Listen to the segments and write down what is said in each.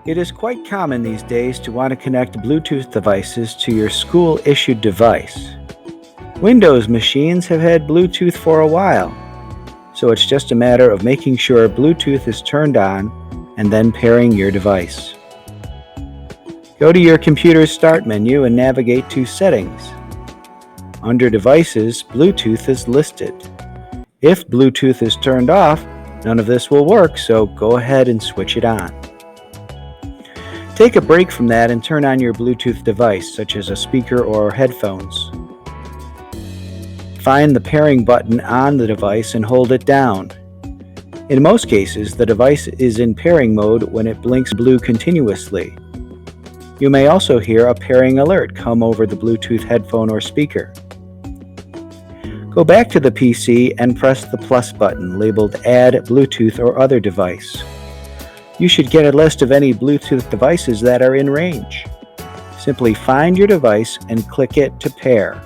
It is quite common these days to want to connect Bluetooth devices to your school-issued device. Windows machines have had Bluetooth for a while, so it's just a matter of making sure Bluetooth is turned on and then pairing your device. Go to your computer's Start menu and navigate to Settings. Under Devices, Bluetooth is listed. If Bluetooth is turned off, none of this will work, so go ahead and switch it on. Take a break from that and turn on your Bluetooth device, such as a speaker or headphones. Find the pairing button on the device and hold it down. In most cases, the device is in pairing mode when it blinks blue continuously. You may also hear a pairing alert come over the Bluetooth headphone or speaker. Go back to the PC and press the plus button labeled Add Bluetooth or Other Device. You should get a list of any Bluetooth devices that are in range. Simply find your device and click it to pair.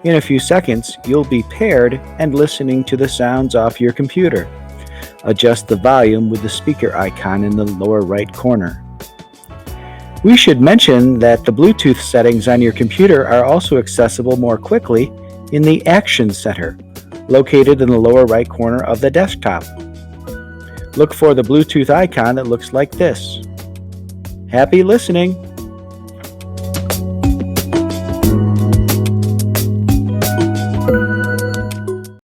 In a few seconds, you'll be paired and listening to the sounds off your computer. Adjust the volume with the speaker icon in the lower right corner. We should mention that the Bluetooth settings on your computer are also accessible more quickly in the Action Center, located in the lower right corner of the desktop. Look for the Bluetooth icon that looks like this. Happy listening!